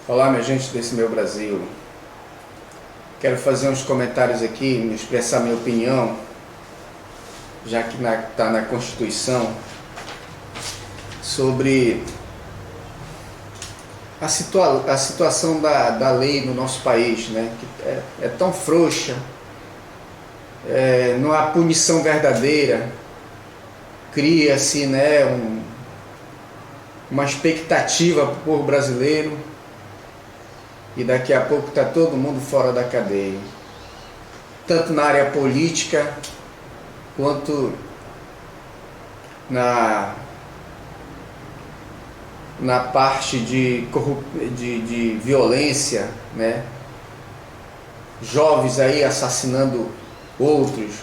Olá, minha gente desse meu Brasil. Quero fazer uns comentários aqui, me expressar minha opinião, já que está na Constituição, sobre a situação da lei no nosso país, né? Que é tão frouxa, não há punição verdadeira, cria-se, né, uma expectativa para o povo brasileiro, e daqui a pouco está todo mundo fora da cadeia, tanto na área política quanto na parte de violência, né? Jovens aí assassinando outros,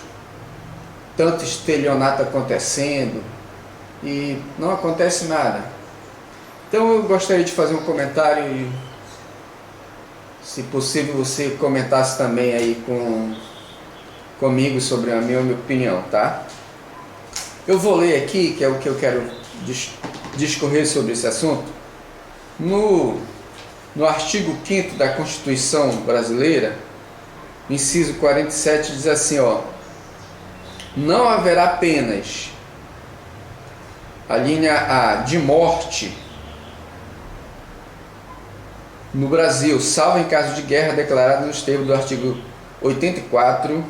tanto estelionato acontecendo e não acontece nada. Então eu gostaria de fazer um comentário e, se possível, você comentasse também aí comigo sobre a minha opinião, tá? Eu vou ler aqui, que é o que eu quero discorrer sobre esse assunto. No artigo 5º da Constituição Brasileira, inciso 47, diz assim, ó: não haverá penas, a linha A, de morte no Brasil, salvo em caso de guerra declarado nos termos do artigo 84,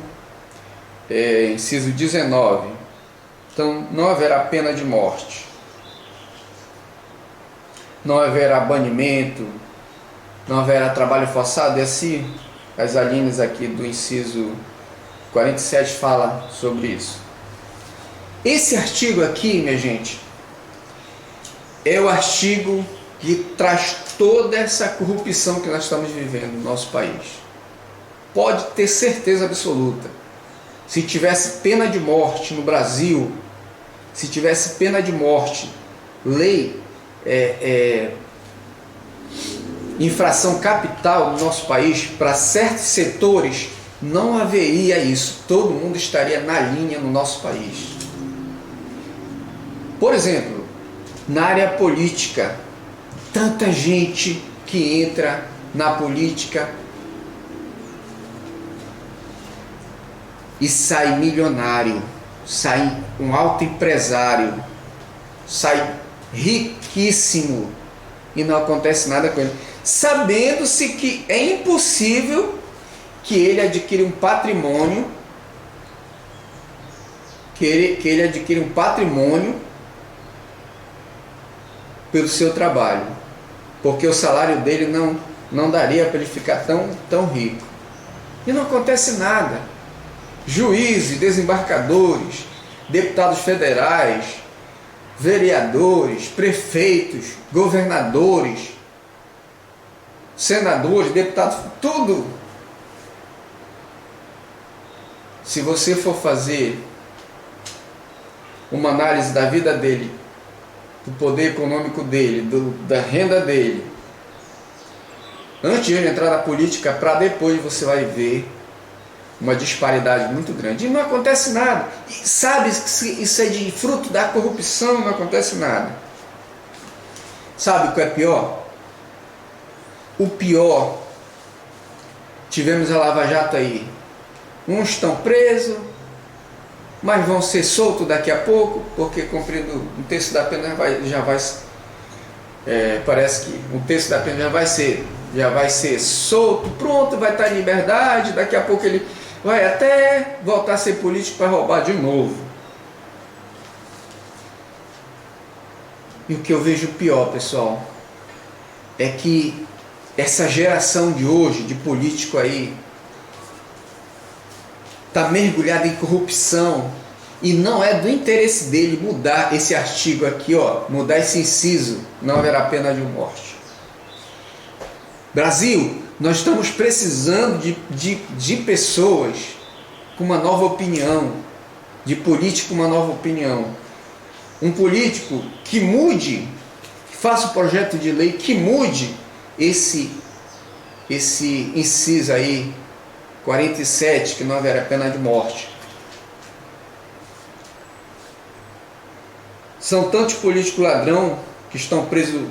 inciso 19. Então, não haverá pena de morte, não haverá banimento, não haverá trabalho forçado, e assim as alíneas aqui do inciso 47 fala sobre isso. Esse artigo aqui, minha gente, é o artigo que traz toda essa corrupção que nós estamos vivendo no nosso país. Pode ter certeza absoluta. Se tivesse pena de morte no Brasil, se tivesse pena de morte, lei, infração capital no nosso país, para certos setores, não haveria isso. Todo mundo estaria na linha no nosso país. Por exemplo, na área política, tanta gente que entra na política e sai milionário, sai um alto empresário, sai riquíssimo e não acontece nada com ele, sabendo-se que é impossível que ele adquira um patrimônio, que ele adquira um patrimônio pelo seu trabalho, porque o salário dele não daria para ele ficar tão rico. E não acontece nada. Juízes, desembargadores, deputados federais, vereadores, prefeitos, governadores, senadores, deputados, tudo. Se você for fazer uma análise da vida dele, do poder econômico dele, da renda dele, antes de ele entrar na política, para depois, você vai ver uma disparidade muito grande. E não acontece nada. E sabe que isso é de fruto da corrupção, não acontece nada. Sabe o que é pior? O pior, tivemos a Lava Jato aí. Uns estão presos, mas vão ser soltos daqui a pouco, porque cumprindo um terço da pena parece que um terço da pena já vai ser solto, pronto, vai estar em liberdade, daqui a pouco ele vai até voltar a ser político para roubar de novo. E o que eu vejo pior, pessoal, é que essa geração de hoje, de político aí, está mergulhado em corrupção, e não é do interesse dele mudar esse artigo aqui, ó, mudar esse inciso, não haverá pena de morte. Brasil, nós estamos precisando de pessoas com uma nova opinião, de político com uma nova opinião. Um político que mude, que faça um projeto de lei que mude esse inciso aí, 47, que não haverá pena de morte. São tantos políticos ladrão que estão presos,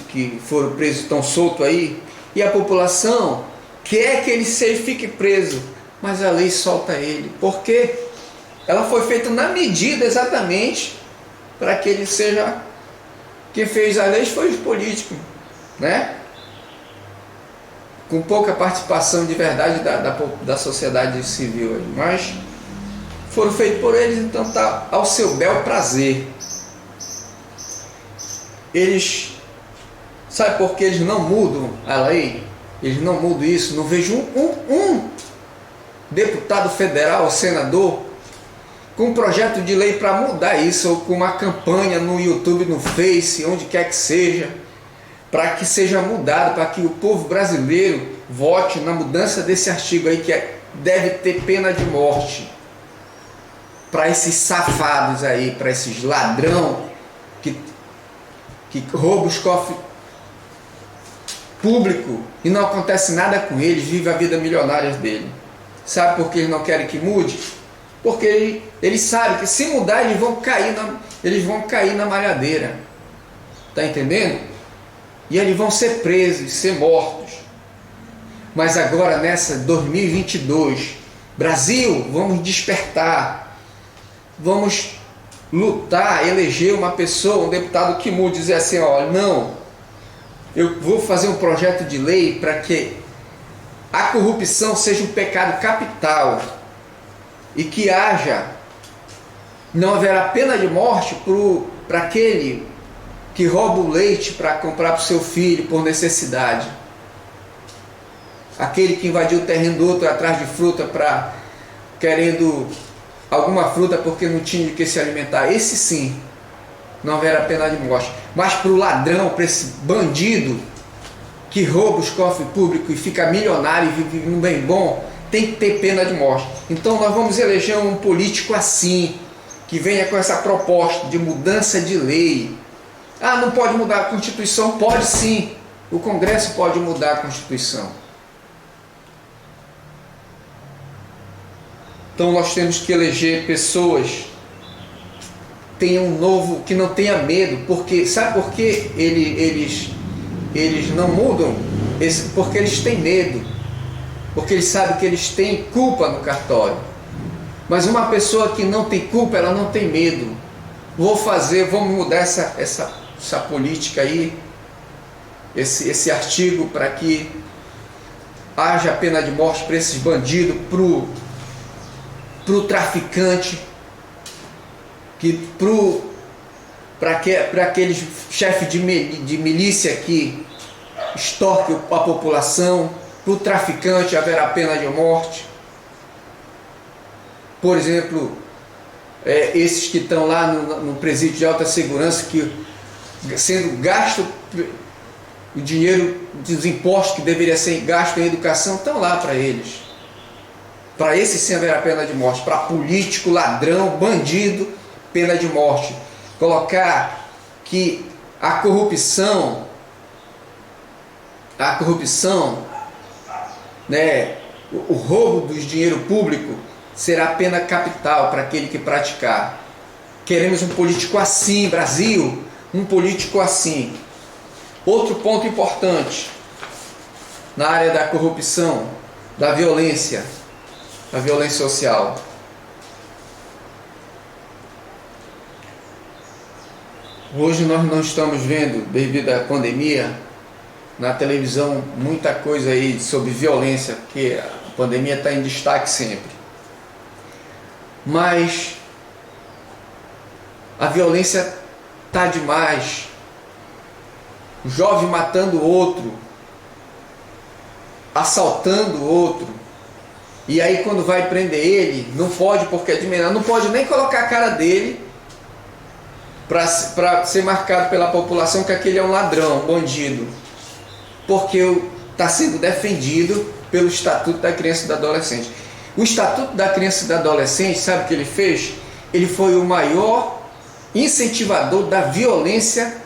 que foram presos, estão soltos aí, e a população quer que ele fique preso, mas a lei solta ele. Por quê? Ela foi feita na medida exatamente para que ele seja... Quem fez a lei foi os políticos, né? Com pouca participação de verdade da sociedade civil. Mas foram feitos por eles, então está ao seu bel prazer. Eles... Sabe por que eles não mudam a lei? Eles não mudam isso. Não vejo um deputado federal, senador, com um projeto de lei para mudar isso, ou com uma campanha no YouTube, no Face, onde quer que seja, para que seja mudado, para que o povo brasileiro vote na mudança desse artigo aí, que deve ter pena de morte para esses safados aí, para esses ladrão que roubam os cofres públicos e não acontece nada com eles, vive a vida milionária dele. Sabe por que eles não querem que mude? Porque eles sabem que se mudar eles vão cair na malhadeira. Está entendendo? E eles vão ser presos, ser mortos. Mas agora nessa 2022, Brasil, vamos despertar. Vamos lutar, eleger uma pessoa, um deputado que mude, dizer assim, olha, não, eu vou fazer um projeto de lei para que a corrupção seja um pecado capital e que não haverá pena de morte para aquele que rouba o leite para comprar para o seu filho por necessidade, aquele que invadiu o terreno do outro atrás de fruta querendo alguma fruta porque não tinha de que se alimentar. Esse sim, não haverá pena de morte. Mas para o ladrão, para esse bandido que rouba os cofres públicos e fica milionário e vive um bem bom, tem que ter pena de morte. Então nós vamos eleger um político assim, que venha com essa proposta de mudança de lei. Ah, não pode mudar a Constituição? Pode sim. O Congresso pode mudar a Constituição. Então nós temos que eleger pessoas que não tenha medo, porque sabe por que eles não mudam? Porque eles têm medo, porque eles sabem que eles têm culpa no cartório. Mas uma pessoa que não tem culpa, ela não tem medo. Vamos mudar essa política aí, esse artigo, para que haja pena de morte para esses bandidos, para o traficante, para aqueles chefes de milícia que extorquem a população. Para o traficante haverá pena de morte. Por exemplo, esses que estão lá no presídio de alta segurança, que sendo gasto o dinheiro dos impostos que deveria ser gasto em educação, estão lá para eles. Para esse sim haverá pena de morte. Para político, ladrão, bandido, pena de morte. Colocar que a corrupção, né, o roubo do dinheiro público será pena capital para aquele que praticar. Queremos um político assim, Brasil, um político assim. Outro ponto importante na área da corrupção, da violência social. Hoje nós não estamos vendo, devido à pandemia, na televisão muita coisa aí sobre violência, porque a pandemia está em destaque sempre. Mas a violência está demais. O jovem matando o outro, assaltando o outro. E aí quando vai prender ele, não pode porque é de menor, não pode nem colocar a cara dele para ser marcado pela população que aquele é um ladrão, um bandido. Porque está sendo defendido pelo Estatuto da Criança e do Adolescente. O Estatuto da Criança e do Adolescente, sabe o que ele fez? Ele foi o maior incentivador da violência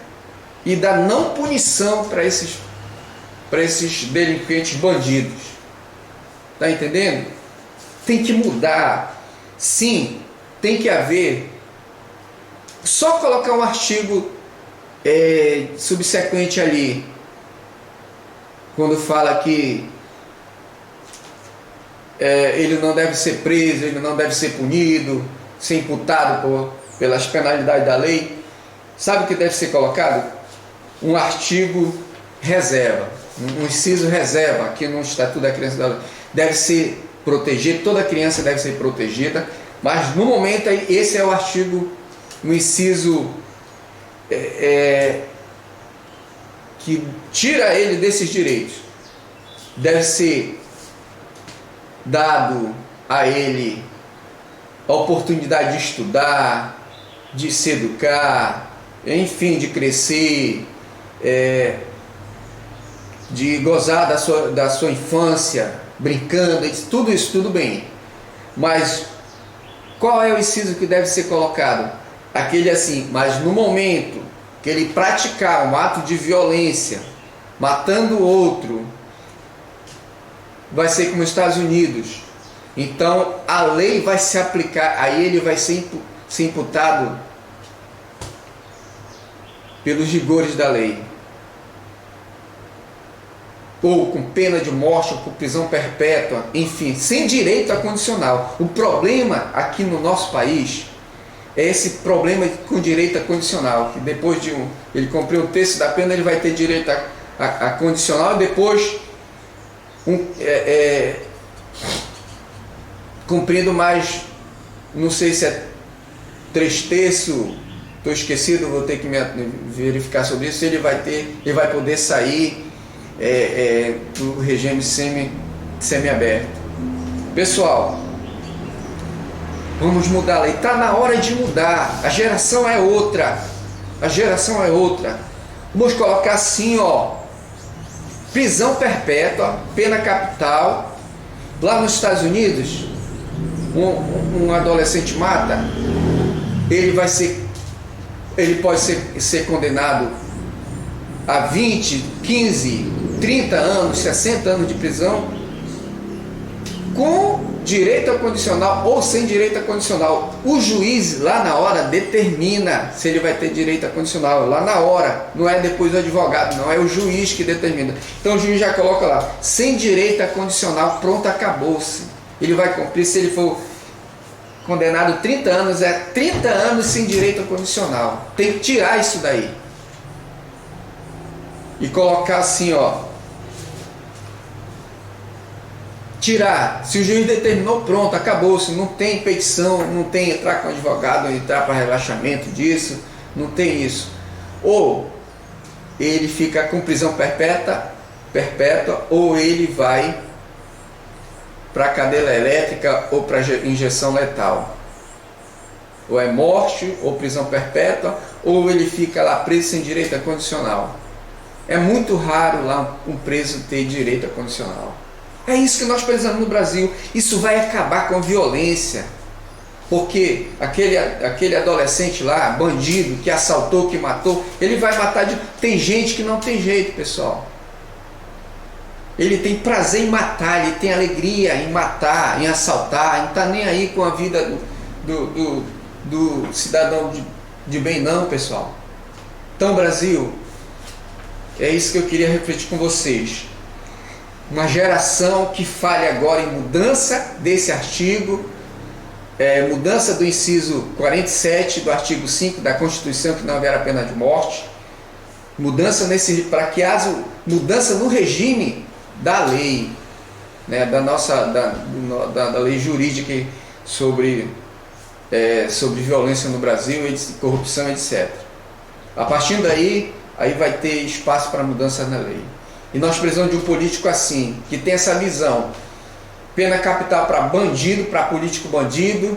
e da não punição para esses delinquentes bandidos. Está entendendo? Tem que mudar. Sim, tem que haver. Só colocar um artigo subsequente ali, quando fala que ele não deve ser preso, ele não deve ser punido, ser imputado pelas penalidades da lei. Sabe o que deve ser colocado? Um artigo reserva, um inciso reserva aqui no Estatuto da Criança e do Adolescente. Deve ser protegido, toda criança deve ser protegida, mas no momento esse é o artigo, um inciso que tira ele desses direitos. Deve ser dado a ele a oportunidade de estudar, de se educar, enfim, de crescer, de gozar da sua infância, brincando, tudo isso, tudo bem. Mas qual é o inciso que deve ser colocado? Aquele assim, mas no momento que ele praticar um ato de violência, matando o outro, vai ser como os Estados Unidos. Então a lei vai se aplicar, aí ele vai ser imputado pelos rigores da lei, ou com pena de morte, ou com prisão perpétua, enfim, sem direito a condicional. O problema aqui no nosso país é esse problema com direito a condicional, que depois de ele cumprir um terço da pena, ele vai ter direito a condicional, e depois cumprindo mais, não sei se é 3/3, estou esquecido, vou ter que verificar sobre isso. Ele vai poder sair do regime semi-aberto. Pessoal, vamos mudar a lei. Está na hora de mudar. A geração é outra. Vamos colocar assim, prisão perpétua, pena capital. Lá nos Estados Unidos, um adolescente mata, ele pode ser condenado a 20, 15, 30 anos, 60 anos de prisão, com direito a condicional ou sem direito a condicional. O juiz lá na hora determina se ele vai ter direito a condicional, lá na hora, não é depois do advogado, não, é o juiz que determina. Então o juiz já coloca lá, sem direito a condicional, pronto, acabou-se. Ele vai cumprir. Se ele for condenado 30 anos, é 30 anos sem direito a condicional. Tem que tirar isso daí e colocar assim, tirar. Se o juiz determinou, pronto, acabou-se. Não tem petição, não tem entrar com advogado, entrar para relaxamento disso, não tem isso. Ou ele fica com prisão perpétua, ou ele vai para cadeira elétrica ou para injeção letal. Ou é morte, ou prisão perpétua, ou ele fica lá preso sem direito a condicional. É muito raro lá um preso ter direito a condicional. É isso que nós precisamos no Brasil. Isso vai acabar com a violência. Porque aquele adolescente lá, bandido, que assaltou, que matou, ele vai matar Tem gente que não tem jeito, pessoal. Ele tem prazer em matar, ele tem alegria em matar, em assaltar, não está nem aí com a vida do cidadão de bem, não, pessoal. Então, Brasil, é isso que eu queria refletir com vocês. Uma geração que fale agora em mudança desse artigo, mudança do inciso 47 do artigo 5 da Constituição, que não haverá pena de morte, mudança para que haja mudança no regime da lei, né, da lei jurídica sobre violência no Brasil, corrupção, etc. A partir daí, aí vai ter espaço para mudança na lei. E nós precisamos de um político assim, que tem essa visão. Pena capital para bandido, para político bandido,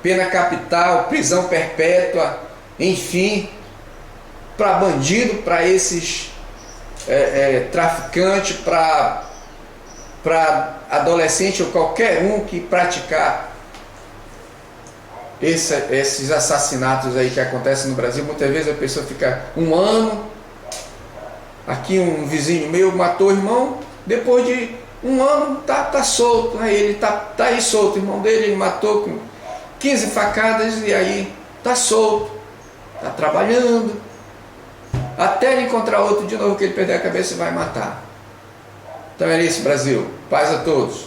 pena capital, prisão perpétua, enfim, para bandido, para esses traficantes, para adolescente ou qualquer um que praticar esses assassinatos aí que acontecem no Brasil. Muitas vezes a pessoa fica um ano. Aqui um vizinho meu matou o irmão, depois de um ano tá solto, né? Ele tá aí solto, o irmão dele ele matou com 15 facadas e aí tá solto, tá trabalhando, até ele encontrar outro de novo que ele perder a cabeça e vai matar. Então é isso, Brasil. Paz a todos.